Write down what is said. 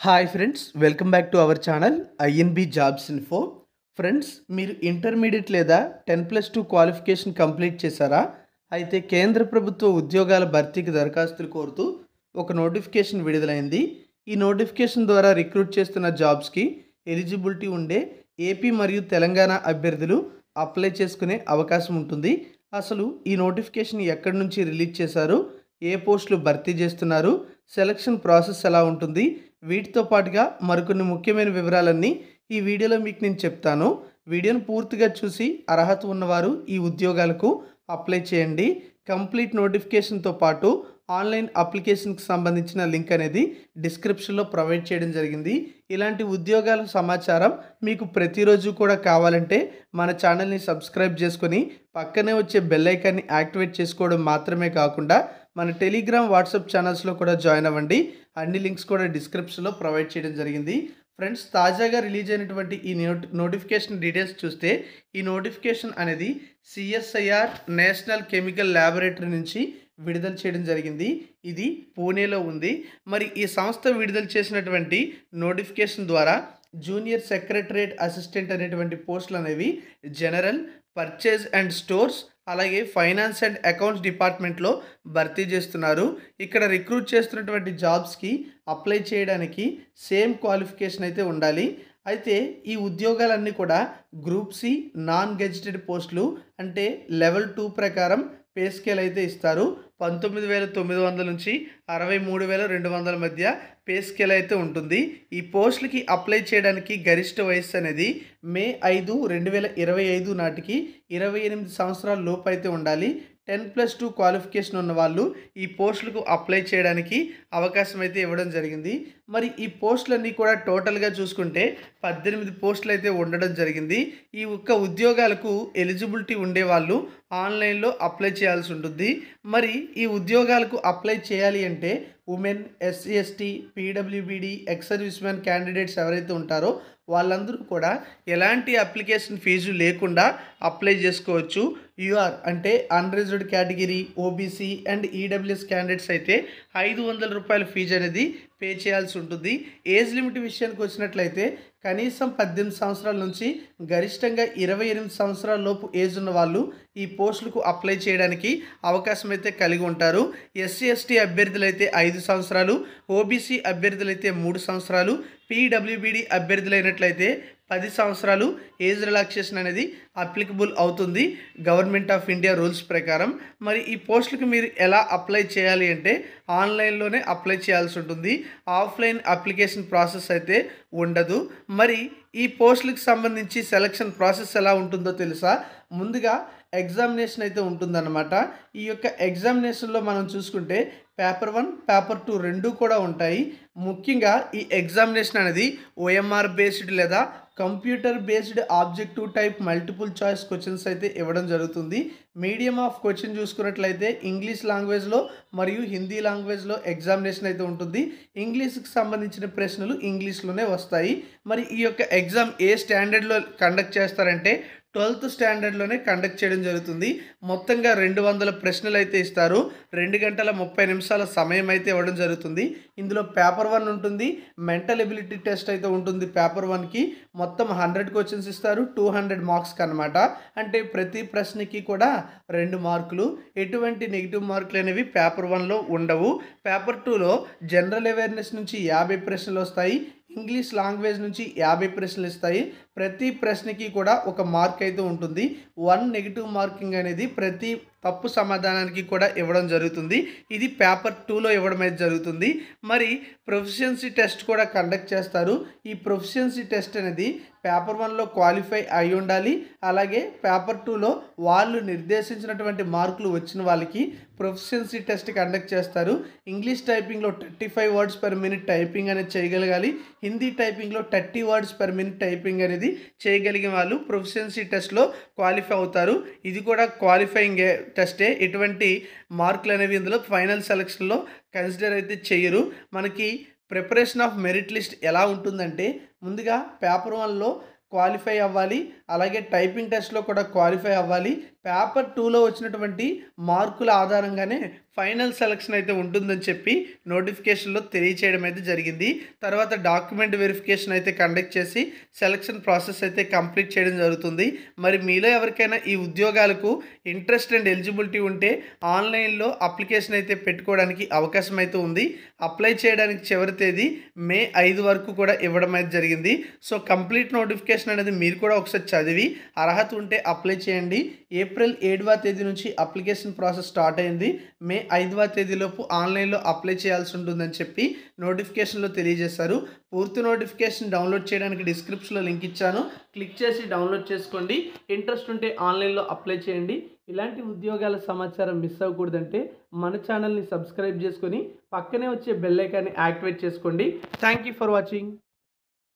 Hi friends, welcome back to our channel INB jobs info. Friends, మీరు intermediate లేదా 10+2 qualification complete చేశారా? అయితే కేంద్ర ప్రభుత్వ ఉద్యోగాల భర్తీకి దరఖాస్తులు కోరుతూ ఒక నోటిఫికేషన్ విడుదలైంది. ఈ నోటిఫికేషన్ ద్వారా రిక్రూట్ చేస్తున్న జాబ్స్కి ఎలిజిబిలిటీ ఉండే ఏపీ మరియు తెలంగాణ అభ్యర్థులు అప్లై చేసుకునే అవకాశం ఉంటుంది. అసలు ఈ నోటిఫికేషన్ ఎక్కడి నుంచి రిలీజ్ చేశారు, ఏ పోస్టులు భర్తీ చేస్తున్నారు, సెలక్షన్ ప్రాసెస్ ఎలా ఉంటుంది, వీటితో పాటుగా మరికొన్ని ముఖ్యమైన వివరాలన్నీ ఈ వీడియోలో మీకు నేను చెప్తాను. వీడియోను పూర్తిగా చూసి అర్హత ఉన్నవారు ఈ ఉద్యోగాలకు అప్లై చేయండి. కంప్లీట్ నోటిఫికేషన్తో పాటు ఆన్లైన్ అప్లికేషన్కి సంబంధించిన లింక్ అనేది డిస్క్రిప్షన్లో ప్రొవైడ్ చేయడం జరిగింది. ఇలాంటి ఉద్యోగాల సమాచారం మీకు ప్రతిరోజు కూడా కావాలంటే మన ఛానల్ని సబ్స్క్రైబ్ చేసుకొని పక్కనే వచ్చే బెల్ ఐకాన్ని యాక్టివేట్ చేసుకోవడం మాత్రమే కాకుండా మన టెలిగ్రామ్, వాట్సాప్ ఛానల్స్లో కూడా జాయిన్ అవ్వండి. అన్ని లింక్స్ కూడా డిస్క్రిప్షన్లో ప్రొవైడ్ చేయడం జరిగింది. ఫ్రెండ్స్, తాజాగా రిలీజ్ అయినటువంటి ఈ నోటిఫికేషన్ డీటెయిల్స్ చూస్తే ఈ నోటిఫికేషన్ అనేది సిఎస్ఐఆర్ నేషనల్ కెమికల్ ల్యాబొరేటరీ నుంచి విడుదల చేయడం జరిగింది. ఇది పూణేలో ఉంది. మరి ఈ సంస్థ విడుదల చేసినటువంటి నోటిఫికేషన్ ద్వారా జూనియర్ సెక్రటరేట్ అసిస్టెంట్ అనేటువంటి పోస్టులు అనేవి జనరల్, పర్చేజ్ అండ్ స్టోర్స్, అలాగే ఫైనాన్స్ అండ్ అకౌంట్స్ డిపార్ట్మెంట్లో భర్తీ చేస్తున్నారు. ఇక్కడ రిక్రూట్ చేస్తున్నటువంటి జాబ్స్కి అప్లై చేయడానికి సేమ్ క్వాలిఫికేషన్ అయితే ఉండాలి. అయితే ఈ ఉద్యోగాలన్నీ కూడా గ్రూప్ సి నాన్ గెజిటెడ్ పోస్టులు, అంటే లెవెల్ 2 ప్రకారం పే స్కేల్ అయితే ఇస్తారు. 19,900 నుంచి 63,200 మధ్య పే స్కేల్ అయితే ఉంటుంది. ఈ పోస్టులకి అప్లై చేయడానికి గరిష్ట వయస్సు అనేది మే 5, 2025 నాటికి 28 సంవత్సరాల లోపు అయితే ఉండాలి. 10+2 క్వాలిఫికేషన్ ఉన్న వాళ్ళు ఈ పోస్టులకు అప్లై చేయడానికి అవకాశం అయితే ఇవ్వడం జరిగింది. మరి ఈ పోస్టులన్నీ కూడా టోటల్గా చూసుకుంటే 18 పోస్టులు అయితే ఉండడం జరిగింది. ఈ ఒక్క ఉద్యోగాలకు ఎలిజిబిలిటీ ఉండేవాళ్ళు ఆన్లైన్లో అప్లై చేయాల్సి ఉంటుంది. మరి ఈ ఉద్యోగాలకు అప్లై చేయాలి అంటే women, SC ST, PWBD, ex service man candidates ఎవరైతే ఉంటారో వాళ్ళందరూ కూడా ఎలాంటి అప్లికేషన్ ఫీజు లేకుండా అప్లై చేసుకోవచ్చు. యూఆర్ అంటే unreserved category, OBC and EWS candidates అయితే 500 రూపాయల ఫీజు అనేది పే చేయాల్సి ఉంటుంది. ఏజ్ లిమిట్ విషయానికి వచ్చినట్లయితే కనీసం 18 సంవత్సరాల నుంచి గరిష్టంగా 28 సంవత్సరాల లోపు ఏజ్ ఉన్న వాళ్ళు ఈ పోస్టులకు అప్లై చేయడానికి అవకాశం అయితే కలిగి ఉంటారు. ఎస్సీ ఎస్టీ అభ్యర్థులైతే 5 సంవత్సరాలు, ఓబీసీ అభ్యర్థులైతే 3 సంవత్సరాలు, పీడబ్ల్యూబీడీ అభ్యర్థులైనట్లయితే 10 సంవత్సరాలు ఏజ్ రిలాక్సేషన్ అనేది అప్లికబుల్ అవుతుంది గవర్నమెంట్ ఆఫ్ ఇండియా రూల్స్ ప్రకారం. మరి ఈ పోస్టులకు మీరు ఎలా అప్లై చేయాలి అంటే ఆన్లైన్లోనే అప్లై చేయాల్సి ఉంటుంది. ఆఫ్లైన్ అప్లికేషన్ ప్రాసెస్ అయితే ఉండదు. మరి ఈ పోస్టులకు సంబంధించి సెలక్షన్ ప్రాసెస్ ఎలా ఉంటుందో తెలుసా? ముందుగా ఎగ్జామినేషన్ అయితే ఉంటుందన్నమాట. ఈ యొక్క ఎగ్జామినేషన్లో మనం చూసుకుంటే పేపర్ 1, పేపర్ 2 రెండు కూడా ఉంటాయి. ముఖ్యంగా ఈ ఎగ్జామినేషన్ అనేది ఓఎంఆర్ బేస్డ్ లేదా computer based objective type multiple choice questions అయితే ఇవ్వడం జరుగుతుంది. మీడియం ఆఫ్ క్వశ్చన్ చూసుకున్నట్లయితే ఇంగ్లీష్ లాంగ్వేజ్లో మరియు హిందీ లాంగ్వేజ్లో ఎగ్జామినేషన్ అయితే ఉంటుంది. ఇంగ్లీష్కి సంబంధించిన ప్రశ్నలు ఇంగ్లీష్లోనే వస్తాయి. మరి ఈ యొక్క ఎగ్జామ్ ఏ స్టాండర్డ్లో కండక్ట్ చేస్తారంటే 12th స్టాండర్డ్లోనే కండక్ట్ చేయడం జరుగుతుంది. మొత్తంగా 200 ప్రశ్నలు అయితే ఇస్తారు. 2 గంటల 30 నిమిషాల సమయం అయితే ఇవ్వడం జరుగుతుంది. ఇందులో పేపర్ 1 ఉంటుంది, మెంటల్ ఎబిలిటీ టెస్ట్ అయితే ఉంటుంది. పేపర్ 1కి మొత్తం 100 క్వశ్చన్స్ ఇస్తారు, 200 మార్క్స్కి అనమాట. అంటే ప్రతి ప్రశ్నకి కూడా 2 మార్కులు. ఎటువంటి నెగిటివ్ మార్కులు అనేవి పేపర్ 1లో ఉండవు. పేపర్ 2లో జనరల్ అవేర్నెస్ నుంచి 50 ప్రశ్నలు వస్తాయి. ఇంగ్లీష్ లాంగ్వేజ్ నుంచి 50 ప్రశ్నలు ఇస్తాయి. ప్రతి ప్రశ్నకి కూడా ఒక మార్క్ అయితే ఉంటుంది. 1 నెగిటివ్ మార్కింగ్ అనేది ప్రతి తప్పు సమాధానానికి కూడా ఇవ్వడం జరుగుతుంది. ఇది పేపర్ 2లో ఇవ్వడం అయితే జరుగుతుంది. మరి ప్రొఫిషియన్సీ టెస్ట్ కూడా కండక్ట్ చేస్తారు. ఈ ప్రొఫిషియన్సీ టెస్ట్ అనేది పేపర్ 1లో క్వాలిఫై అయి ఉండాలి. అలాగే పేపర్ 2లో వాళ్ళు నిర్దేశించినటువంటి మార్కులు వచ్చిన వాళ్ళకి ప్రొఫిషియన్సీ టెస్ట్ కండక్ట్ చేస్తారు. ఇంగ్లీష్ టైపింగ్లో 35 వర్డ్స్ పర్ మినిట్ టైపింగ్ అనేది చేయగలగాలి. హిందీ టైపింగ్లో 30 వర్డ్స్ పర్ మినిట్ టైపింగ్ అనేది చేయగలిగిన వాళ్ళు ప్రొఫిషియన్సీ టెస్ట్లో క్వాలిఫై అవుతారు. ఇది కూడా క్వాలిఫైయింగ్ టెస్టే. ఎటువంటి మార్కులు అనేవి ఇందులో ఫైనల్ సెలక్షన్లో కన్సిడర్ అయితే చేయరు. మనకి ప్రిపరేషన్ ఆఫ్ మెరిట్ లిస్ట్ ఎలా ఉంటుందంటే ముందుగా పేపర్ 1లో క్వాలిఫై అవ్వాలి, అలాగే టైపింగ్ టెస్ట్లో కూడా క్వాలిఫై అవ్వాలి, పేపర్ 2లో వచ్చినటువంటి మార్కుల ఆధారంగానే ఫైనల్ సెలక్షన్ అయితే ఉంటుందని చెప్పి నోటిఫికేషన్లో తెలియచేయడం అయితే జరిగింది. తర్వాత డాక్యుమెంట్ వెరిఫికేషన్ అయితే కండక్ట్ చేసి సెలక్షన్ ప్రాసెస్ అయితే కంప్లీట్ చేయడం జరుగుతుంది. మరి మీలో ఎవరికైనా ఈ ఉద్యోగాలకు ఇంట్రెస్ట్ అండ్ ఎలిజిబిలిటీ ఉంటే ఆన్లైన్లో అప్లికేషన్ అయితే పెట్టుకోవడానికి అవకాశం అయితే ఉంది. అప్లై చేయడానికి చివరి తేదీ మే 5 వరకు కూడా ఇవ్వడం అయితే జరిగింది. సో కంప్లీట్ నోటిఫికేషన్ అనేది మీరు కూడా ఒకసారి చదివి అర్హత ఉంటే అప్లై చేయండి. ఏప్రిల్ 7వ తేదీ నుంచి అప్లికేషన్ ప్రాసెస్ స్టార్ట్ అయింది. మే 5వ తేదీలోపు ఆన్లైన్లో అప్లై చేయాల్సి ఉంటుందని చెప్పి నోటిఫికేషన్లో తెలియజేశారు. పూర్తి నోటిఫికేషన్ డౌన్లోడ్ చేయడానికి డిస్క్రిప్షన్లో లింక్ ఇచ్చాను. క్లిక్ చేసి డౌన్లోడ్ చేసుకోండి. ఇంట్రెస్ట్ ఉంటే ఆన్లైన్లో అప్లై చేయండి. ఇలాంటి ఉద్యోగాల సమాచారం మిస్ అవ్వకూడదంటే మన ఛానల్ని సబ్స్క్రైబ్ చేసుకొని పక్కనే వచ్చే బెల్ ఐకాన్ని యాక్టివేట్ చేసుకోండి. Thank you for watching.